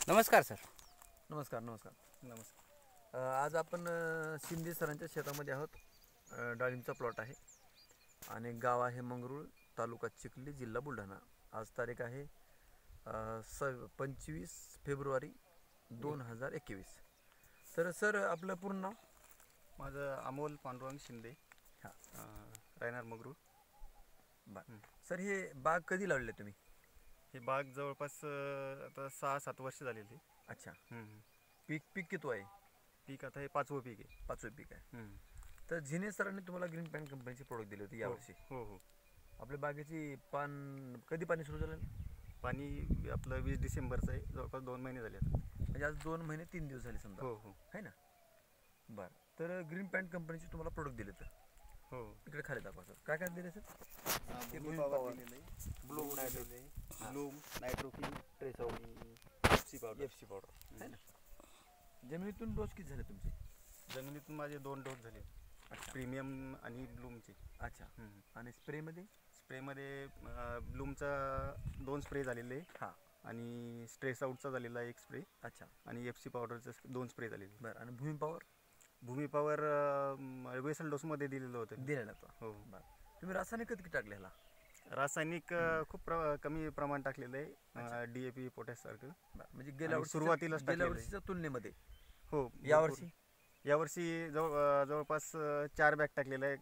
नमस्कार सर. नमस्कार नमस्कार. नमस्कार. आज आपण शिंदे सरांच्या शेतामध्ये आहोत. डाळिंबचा प्लॉट आहे आणि गाव आहे मंगरूळ, तालुका चिखली, जिल्हा बुलढाणा. आज तारीख आहे 25 फेब्रुवारी 2021. तर सर आपलं पूर्ण नाव? माझं अमोल पांडुरंग शिंदे. हां. राहणार मंगरूळ. बरं सर, हे बाग कधी लावले तुम्ही? हे बाग जवळपास आता 6-7 वर्ष झालेली. अच्छा. पीक किती आहे? पीक आता हे 5वं पीक आहे. 5वं पीक आहे. तर झिने सरांनी तुम्हाला ग्रीन पॅन्ट कंपनीचे प्रोडक्ट दिले होते यावर्षी. हो हो. आपल्या बागेची कधी पाणी सुरू झालं? पाणी आपलं 20 डिसेंबरचं आहे. जवळपास 2 महिने झाले आता. म्हणजे आज 2 महिने 3 दिवस झाले समजा. हो हो. आहे ना. बरं, तर ग्रीन पॅन्ट कंपनीचे तुम्हाला प्रोडक्ट दिले तर हो. इकडे खाली दाखवा सर. काय काय दिले सर? ब्लूम नायट्रोकिंग ट्रेसआउट, एफसी पावडर. आहे ना. जमिनीतून डोस किती झाले तुमचे? जमिनीतून माझे 2 डोस झाले. अच्छा. प्रीमियम आणि ब्लूमचे. अच्छा. आणि स्प्रेमध्ये? स्प्रेमध्ये ब्लूमचा 2 स्प्रे झालेले. हां. आणि स्ट्रेस आउटचा झालेला 1 स्प्रे. अच्छा. आणि एफसी पावडरचे 2 स्प्रे झालेले. बरं, आणि भूमी पॉवर? भूमी पॉवर वेसल डोसमध्ये दिलेलं होतं. दिलेलं होतं. हो. बरं, तुम्ही रासायनिक किती टाकले ह्याला? रासायनिक खूप कमी प्रमाण टाकलेलं आहे. DAP पोटॅश सारखं. बरं, म्हणजे गेल्या वर्षी सुरुवातीलाच गेल्या वर्षीच्या तुलनेमध्ये हो. यावर्षी जवळपास 4 बॅग टाकलेलं आहे.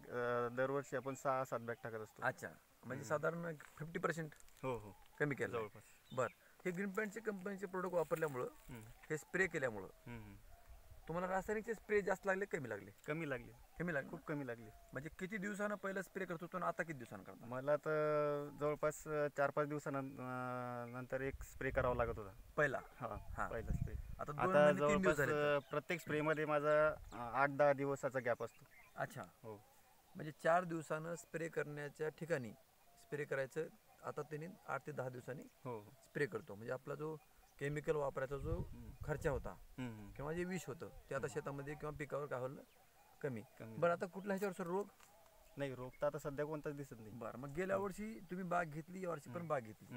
दरवर्षी आपण 6-7 बॅग टाकत असतो. अच्छा, म्हणजे साधारण 50% हो हो. कमी केलं जवळपास. बरं, हे ग्रीन पॅन्टचे कंपनीचे प्रोडक्ट वापरल्यामुळं, हे स्प्रे केल्यामुळं तुम्हाला रासायनिकचे स्प्रे जास्त लागले कमी लागले? कमी लागले. कमी लागले. खूप कमी लागले. म्हणजे किती दिवसानं पहिलं स्प्रे करत होतो आणि आता किती दिवसानं करतो? मला तर जवळपास 4-5 दिवसानंतर एक स्प्रे करावा लागत होता पहिला. हां, पहिला स्प्रे. आता आता जवळपास प्रत्येक स्प्रेमध्ये माझा 8-10 दिवसाचा गॅप असतो. अच्छा. हो. म्हणजे 4 दिवसानं स्प्रे करण्याच्या ठिकाणी स्प्रे करायचं, आता त्यांनी 8 ते 10 दिवसांनी हो स्प्रे करतो. म्हणजे आपला जो केमिकल वापरायचा जो खर्च होता किंवा जे विष होतं ते आता शेतामध्ये किंवा पिकावर काय होलं? कमी. बरं, आता कुठल्या ह्याच्यावर सर रोग? नाही, रोग तर आता सध्या कोणताच दिसत नाही. बरं, मग गेल्या वर्षी तुम्ही बाग घेतली, यावर्षी पण बाग घेतली,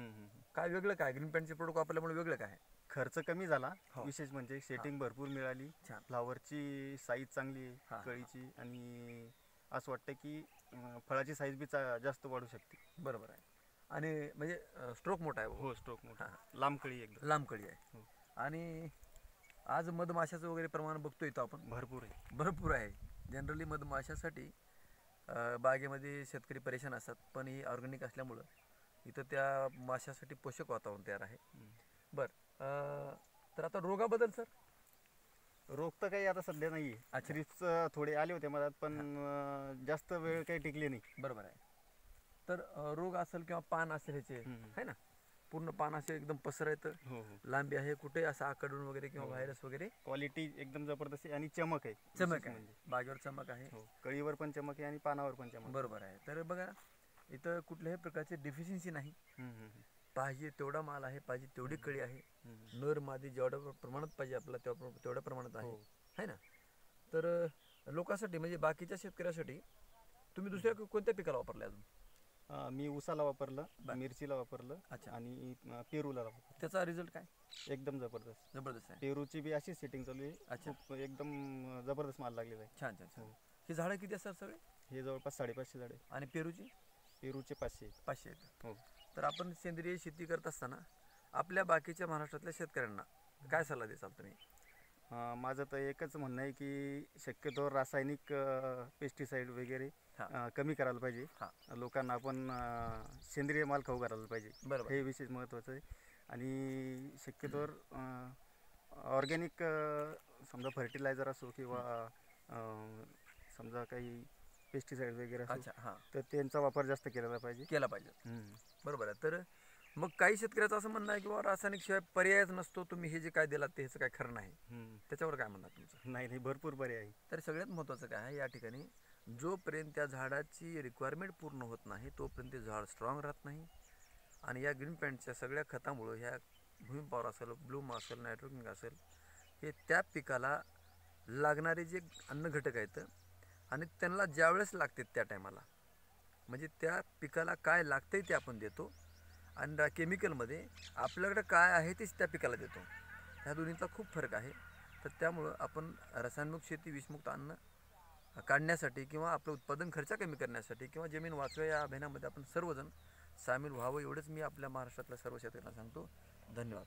काय वेगळं काय ग्रीन पॅन्टचे प्रोडक्ट वापरल्यामुळे वेगळं काय? खर्च कमी झाला. विशेष म्हणजे सेटिंग भरपूर मिळाली. छान. फ्लावरची साईज चांगली आहे, कळीची, आणि असं वाटतं की फळाची साईज बी जास्त वाढू शकते. बरोबर आहे. आणि म्हणजे स्ट्रोक मोठा आहे. हो, स्ट्रोक मोठा. लांब कळी, एकदम लांब कळी आहे. आणि आज मधमाशाचं वगैरे प्रमाण बघतोय तो आपण, भरपूर आहे. जनरली मधमाशासाठी बागेमध्ये शेतकरी परेशान असतात, पण ही ऑर्गॅनिक असल्यामुळं इथं त्या माशासाठी पोषक वातावरण तयार आहे. बरं, तर आता रोगाबद्दल सर? रोग तर काही आता सध्या नाही आहे. थ्रिप्स थोडे आले होते मला, पण जास्त वेळ काही टिकले नाही. बरोबर आहे. तर रोग असेल किंवा पान असेल ह्याचे, आहे ना, पूर्ण पान असे एकदम पसरायचं. हो. लांबी आहे, कुठे असं आकडून वगैरे किंवा व्हायरस वगैरे. क्वालिटी एकदम जबरदस्त आहे आणि चमक आहे. चमक आहे, बागेवर चमक आहे. कळीवर पण चमक आहे आणि पानावर पण चमक. बरोबर आहे. तर बघा, इथं कुठल्याही प्रकारची डिफिशियन्सी नाही. पाहिजे तेवढा माल आहे, पाहिजे तेवढी कळी आहे. नर मादी जेवढ्या प्रमाणात पाहिजे आपल्याला तेवढ्या प्रमाणात आहे ना. तर लोकांसाठी म्हणजे बाकीच्या शेतकऱ्यासाठी तुम्ही दुसऱ्या कोणत्या पिकाला वापरले अजून? मी ऊसाला वापरलं, मिरचीला वापरलं. अच्छा. आणि पेरूला वापरलं. त्याचा रिझल्ट काय? एकदम जबरदस्त आहे. पेरूची बी अशी सेटिंग चालू आहे. अच्छा. एकदम जबरदस्त माल लागलेला आहे. छान छान छान. हे झाडं किती असतात सगळे? हे जवळपास 550 झाडे. आणि पेरूचे 500 आहेत. हो. तर आपण सेंद्रिय शेती करत असताना आपल्या बाकीच्या महाराष्ट्रातल्या शेतकऱ्यांना काय सल्ला द्याल तुम्ही? माझं तर एकच म्हणणं आहे की शक्यतो रासायनिक पेस्टिसाईड वगैरे कमी करायला पाहिजे. लोकांना आपण सेंद्रिय माल खाऊ घालायला पाहिजे. बरोबर, हे विशेष महत्त्वाचं आहे. आणि शक्यतोवर ऑर्गॅनिक समजा फर्टिलायझर असो किंवा समजा काही पेस्टिसाईड वगैरे असो, तर त्यांचा वापर जास्त केला पाहिजे. बरोबर आहे. तर मग काही शेतकऱ्याचं असं म्हणणं आहे की बाबा रासायनिक शिवाय पर्यायच नसतो, तुम्ही हे जे काय दिलात ते ह्याचं काय खरं नाही, त्याच्यावर काय म्हणणार तुमचं? नाही, भरपूर पर्याय आहे. तर सगळ्यात महत्त्वाचं काय आहे, या ठिकाणी जोपर्यंत त्या झाडाची रिक्वायरमेंट पूर्ण होत नाही तोपर्यंत ते झाड स्ट्रॉंग राहत नाही. आणि या ग्रीन पॅन्टच्या सगळ्या खतामुळं, ह्या भूमी पॉवर असेल, ब्लूम असेल, नायट्रोकिंग असेल, हे त्या पिकाला लागणारे जे अन्न घटक आहेत आणि त्यांना ज्यावेळेस लागते त्या टायमाला, म्हणजे त्या पिकाला काय लागतंय ते आपण देतो. आणि केमिकलमध्ये आपल्याकडे काय आहे तेच त्या पिकाला देतो. ह्या दोन्हीचा खूप फरक आहे. तर त्यामुळं आपण रसायनमुक्त शेती, विषमुक्त अन्न काढण्यासाठी किंवा आपलं उत्पादन खर्च कमी करण्यासाठी किंवा जमीन वाचवा या अभियानामध्ये आपण सर्वजण सामील व्हावं, एवढंच मी आपल्या महाराष्ट्रातल्या सर्व शेतकऱ्यांना सांगतो. धन्यवाद.